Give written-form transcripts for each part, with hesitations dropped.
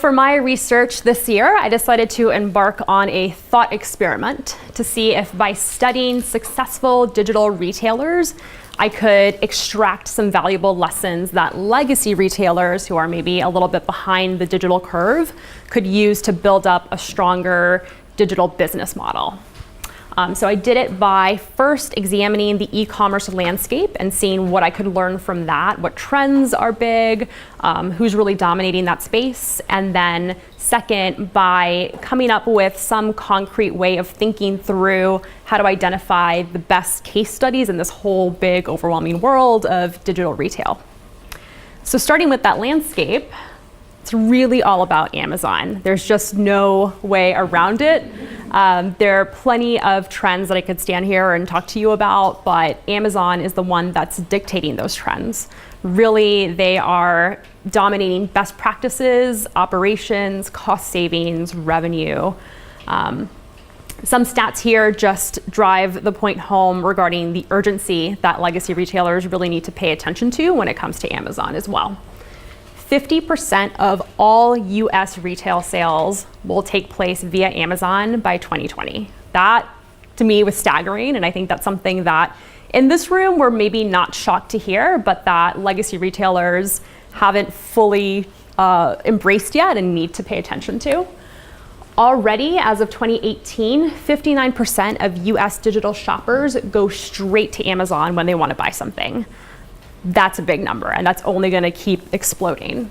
for my research this year, I decided to embark on a thought experiment to see if by studying successful digital retailers, I could extract some valuable lessons that legacy retailers who are maybe a little bit behind the digital curve could use to build up a stronger digital business model. So I did it by first examining the e-commerce landscape and seeing what I could learn from that, what trends are big, who's really dominating that space, and then second, by coming up with some concrete way of thinking through how to identify the best case studies in this whole big, overwhelming world of digital retail. So starting with that landscape, it's really all about Amazon. There's just no way around it. There are plenty of trends that I could stand here and talk to you about, but Amazon is the one that's dictating those trends. Really, they are dominating best practices, operations, cost savings, revenue. Some stats here just drive the point home regarding the urgency that legacy retailers really need to pay attention to when it comes to Amazon as well. 50% of all US retail sales will take place via Amazon by 2020. That, to me, was staggering, and I think that's something that in this room we're maybe not shocked to hear, but that legacy retailers haven't fully embraced yet and need to pay attention to. Already, as of 2018, 59% of US digital shoppers go straight to Amazon when they want to buy something. That's a big number, and that's only going to keep exploding.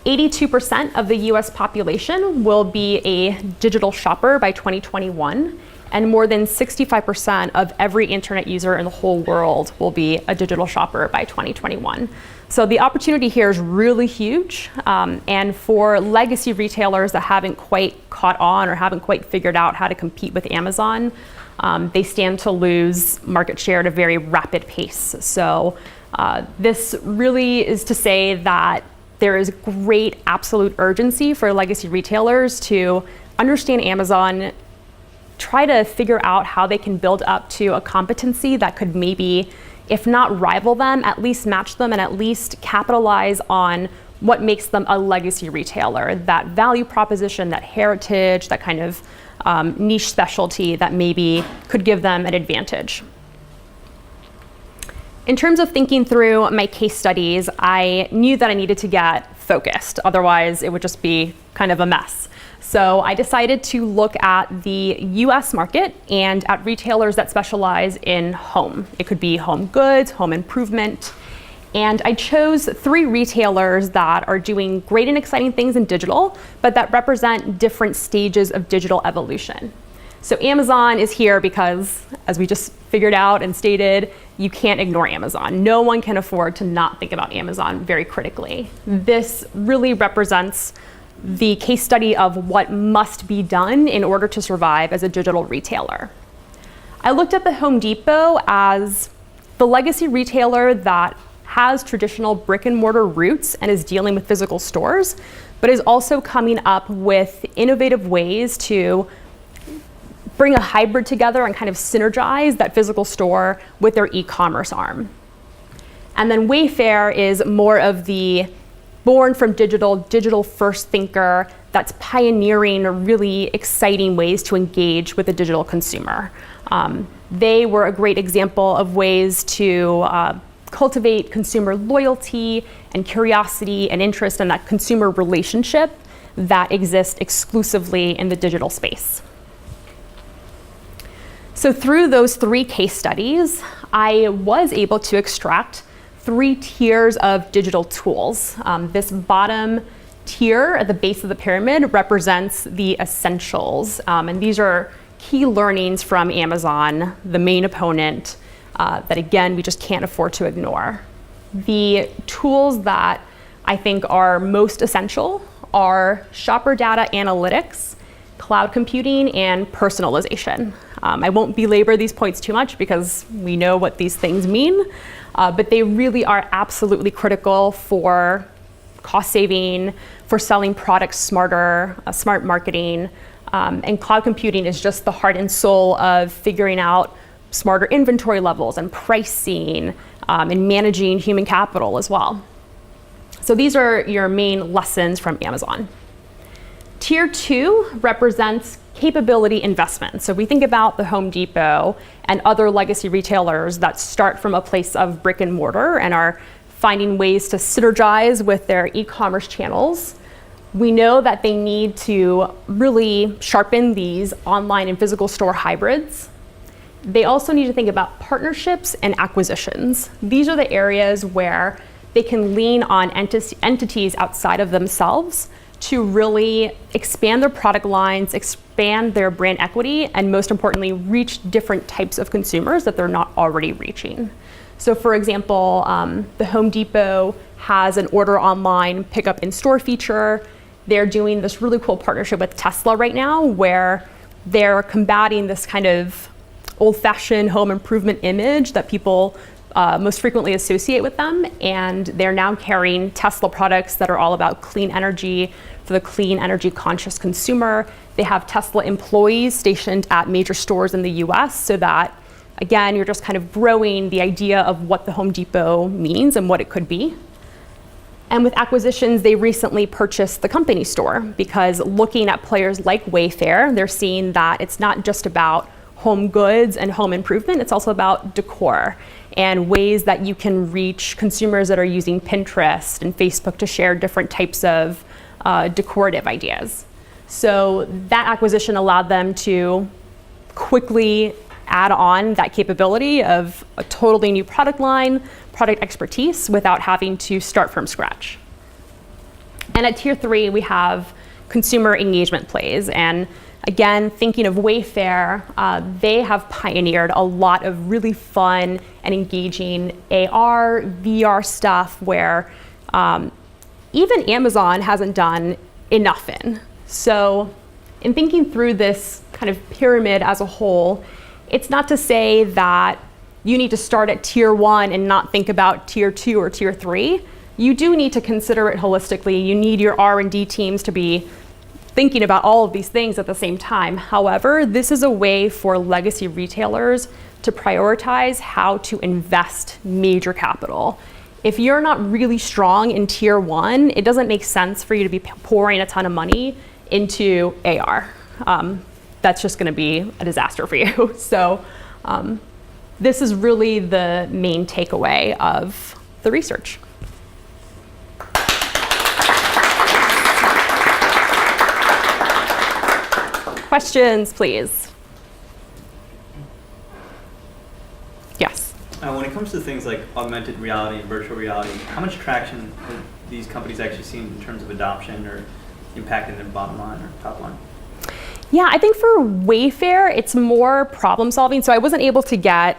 82% of the US population will be a digital shopper by 2021, and more than 65% of every internet user in the whole world will be a digital shopper by 2021. So the opportunity here is really huge, and for legacy retailers that haven't quite caught on or haven't quite figured out how to compete with Amazon, they stand to lose market share at a very rapid pace. So this really is to say that there is great absolute urgency for legacy retailers to understand Amazon, try to figure out how they can build up to a competency that could maybe, if not rival them, at least match them and at least capitalize on what makes them a legacy retailer, that value proposition, that heritage, that kind of niche specialty that maybe could give them an advantage. In terms of thinking through my case studies, I knew that I needed to get focused, otherwise it would just be kind of a mess. So I decided to look at the US market and at retailers that specialize in home. It could be home goods, home improvement, and I chose 3 retailers that are doing great and exciting things in digital, but that represent different stages of digital evolution. So Amazon is here because, as we just figured out and stated, you can't ignore Amazon. No one can afford to not think about Amazon very critically. This really represents the case study of what must be done in order to survive as a digital retailer. I looked at the Home Depot as the legacy retailer that has traditional brick and mortar roots and is dealing with physical stores, but is also coming up with innovative ways to bring a hybrid together and kind of synergize that physical store with their e-commerce arm. And then Wayfair is more of the born from digital first thinker that's pioneering really exciting ways to engage with the digital consumer. They were a great example of ways to cultivate consumer loyalty and curiosity and interest in that consumer relationship that exists exclusively in the digital space. So through those 3 case studies, I was able to extract 3 tiers of digital tools. This bottom tier at the base of the pyramid represents the essentials, and these are key learnings from Amazon, the main opponent, that again, we just can't afford to ignore. The tools that I think are most essential are shopper data analytics, cloud computing, and personalization. I won't belabor these points too much because we know what these things mean, but they really are absolutely critical for cost saving, for selling products smarter, smart marketing, and cloud computing is just the heart and soul of figuring out smarter inventory levels and pricing, and managing human capital as well. So these are your main lessons from Amazon. Tier 2 represents capability investment. So we think about the Home Depot and other legacy retailers that start from a place of brick and mortar and are finding ways to synergize with their e-commerce channels. We know that they need to really sharpen these online and physical store hybrids. They also need to think about partnerships and acquisitions. These are the areas where they can lean on entities outside of themselves to really expand their product lines, expand their brand equity, and most importantly, reach different types of consumers that they're not already reaching. So for example, the Home Depot has an order online, pickup in store feature. They're doing this really cool partnership with Tesla right now where they're combating this kind of old-fashioned home improvement image that people most frequently associate with them. And they're now carrying Tesla products that are all about clean energy for the clean energy conscious consumer. They have Tesla employees stationed at major stores in the US so that, again, you're just kind of growing the idea of what the Home Depot means and what it could be. And with acquisitions, they recently purchased the company store because looking at players like Wayfair, they're seeing that it's not just about home goods and home improvement, it's also about decor and ways that you can reach consumers that are using Pinterest and Facebook to share different types of decorative ideas. So that acquisition allowed them to quickly add on that capability of a totally new product line, product expertise without having to start from scratch. And at Tier 3, we have consumer engagement plays. And again, thinking of Wayfair, they have pioneered a lot of really fun and engaging AR, VR stuff where even Amazon hasn't done enough in. So in thinking through this kind of pyramid as a whole, it's not to say that you need to start at Tier 1 and not think about Tier 2 or Tier 3. You do need to consider it holistically. You need your R&D teams to be thinking about all of these things at the same time. However, this is a way for legacy retailers to prioritize how to invest major capital. If you're not really strong in Tier 1, it doesn't make sense for you to be pouring a ton of money into AR. That's just going to be a disaster for you. So this is really the main takeaway of the research. Questions, please. Yes. When it comes to things like augmented reality and virtual reality, how much traction have these companies actually seen in terms of adoption or impacting their bottom line or top line? Yeah, I think for Wayfair, it's more problem solving. So I wasn't able to get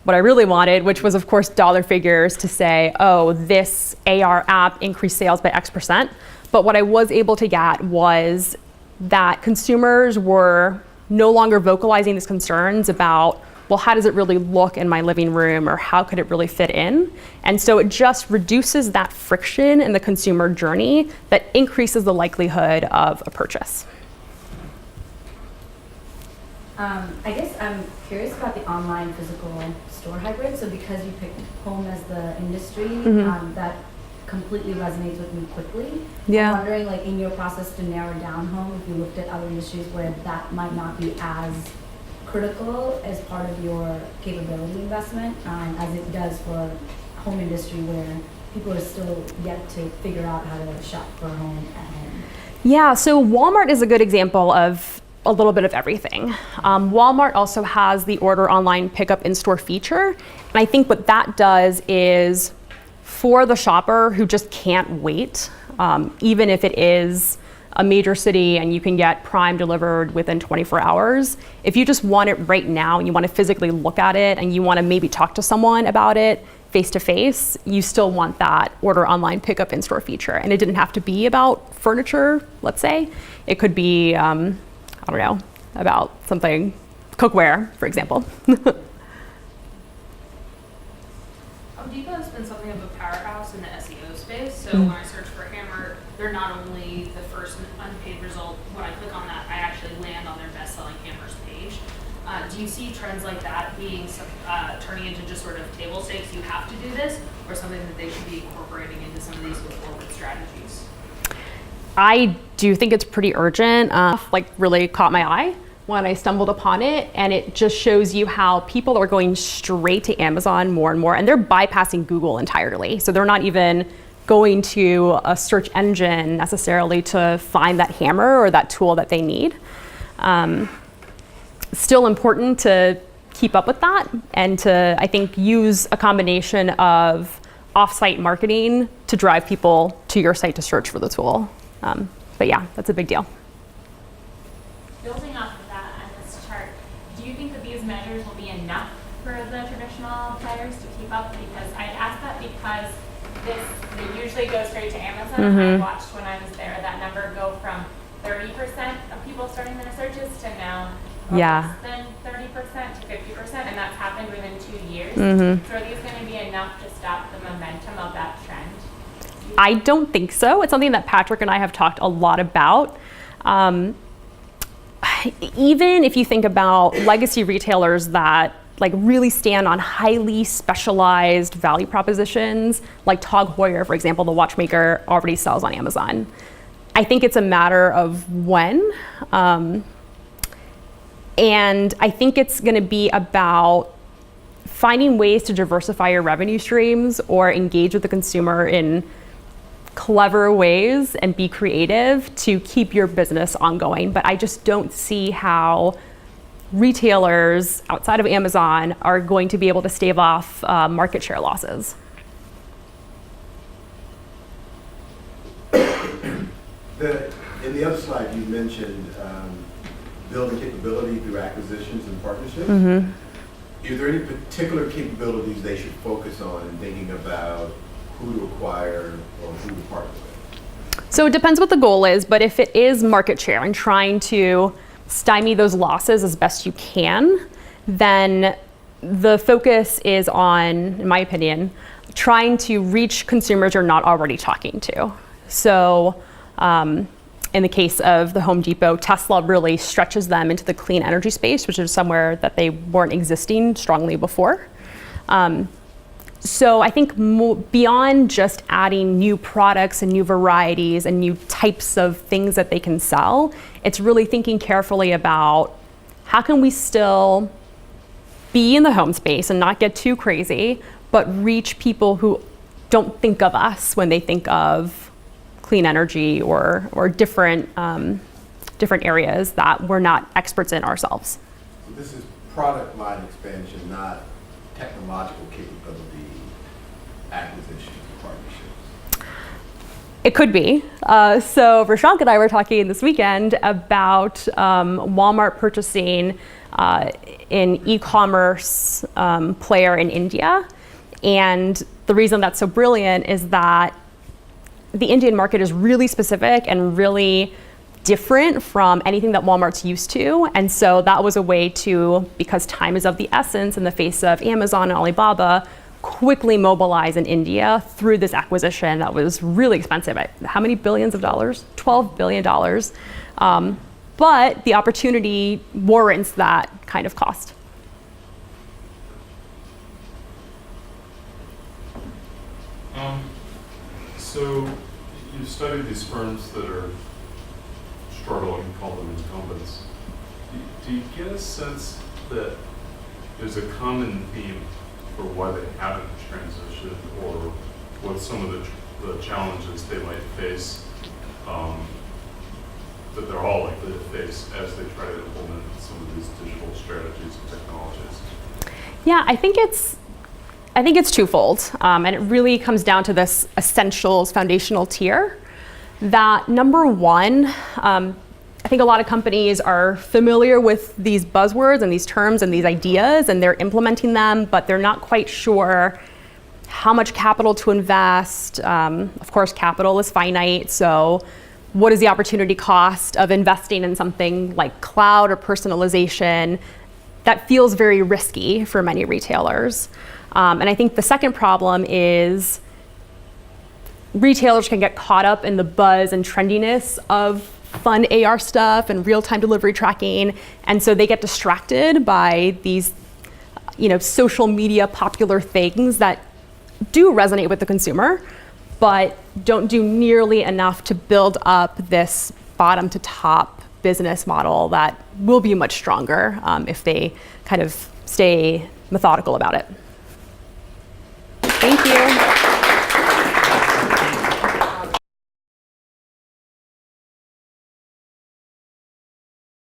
what I really wanted, which was, of course, dollar figures to say, oh, this AR app increased sales by X%. But what I was able to get was that consumers were no longer vocalizing these concerns about, well, how does it really look in my living room, or how could it really fit in? And so it just reduces that friction in the consumer journey that increases the likelihood of a purchase. I guess I'm curious about the online physical store hybrid. So because you picked home as the industry, that completely resonates with me quickly. Yeah. I'm wondering, like, in your process to narrow down home, if you looked at other industries where that might not be as critical as part of your capability investment, as it does for home industry where people are still yet to figure out how to shop for a home at home. Yeah, so Walmart is a good example of a little bit of everything. Walmart also has the order online pickup in-store feature. And I think what that does is for the shopper who just can't wait, even if it is a major city and you can get Prime delivered within 24 hours, if you just want it right now and you want to physically look at it and you want to maybe talk to someone about it face to face, you still want that order online pickup in-store feature. And it didn't have to be about furniture, let's say. It could be, I don't know, about something, cookware, for example. Home Depot has been something of a powerhouse in the SEO space. So when I search for hammer, they're not only the first unpaid result. When I click on that, I actually land on their best-selling hammers page. Do you see trends like that being turning into just sort of table stakes, you have to do this, or something that they should be incorporating into some of these go-forward strategies? I do think it's pretty urgent. Like really caught my eye when I stumbled upon it, and it just shows you how people are going straight to Amazon more and more, and they're bypassing Google entirely. So they're not even going to a search engine necessarily to find that hammer or that tool that they need. Still important to keep up with that and to, I think, use a combination of off-site marketing to drive people to your site to search for the tool. But yeah, that's a big deal. Building off of that on this chart, do you think that these measures will be enough for the traditional players to keep up? Because I asked that because it usually goes straight to Amazon. I watched when I was there that number go from 30% of people starting their searches to now less than 30% to 50%, and that's happened within 2 years. So are these going to be enough to stop the momentum of that trend? I don't think so. It's something that Patrick and I have talked a lot about. Even if you think about legacy retailers that like really stand on highly specialized value propositions, like Tag Heuer, for example, the watchmaker already sells on Amazon. I think it's a matter of when. And I think it's going to be about finding ways to diversify your revenue streams or engage with the consumer in clever ways and be creative to keep your business ongoing. But I just don't see how retailers outside of Amazon are going to be able to stave off market share losses. In the other slide, you mentioned building capability through acquisitions and partnerships. Is there any particular capabilities they should focus on in thinking about who to acquire or who to partner with? So it depends what the goal is, but if it is market share and trying to stymie those losses as best you can, then the focus is on, in my opinion, trying to reach consumers you're not already talking to. So in the case of the Home Depot, Tesla really stretches them into the clean energy space, which is somewhere that they weren't existing strongly before. So I think beyond just adding new products and new varieties and new types of things that they can sell, it's really thinking carefully about how can we still be in the home space and not get too crazy, but reach people who don't think of us when they think of clean energy or different areas that we're not experts in ourselves. So this is product line expansion, not technological capability acquisitions and partnerships. It could be. So Rashank and I were talking this weekend about Walmart purchasing an e-commerce player in India. And the reason that's so brilliant is that the Indian market is really specific and really different from anything that Walmart's used to. And so that was a way to, because time is of the essence in the face of Amazon and Alibaba, quickly mobilize in India through this acquisition that was really expensive. How many billions of dollars? $12 billion. But the opportunity warrants that kind of cost. So you've studied these firms that are struggling, you call them incumbents. Do you get a sense that there's a common theme for why they haven't transitioned, or what some of the challenges they might face that they're all likely to face as they try to implement some of these digital strategies and technologies? Yeah, I think it's twofold, and it really comes down to this essentials foundational tier. That number one, I think a lot of companies are familiar with these buzzwords and these terms and these ideas, and they're implementing them, but they're not quite sure how much capital to invest. Of course, capital is finite, so what is the opportunity cost of investing in something like cloud or personalization? That feels very risky for many retailers. And I think the second problem is retailers can get caught up in the buzz and trendiness of fun AR stuff and real-time delivery tracking, and so they get distracted by these, social media popular things that do resonate with the consumer, but don't do nearly enough to build up this bottom to top business model that will be much stronger if they kind of stay methodical about it.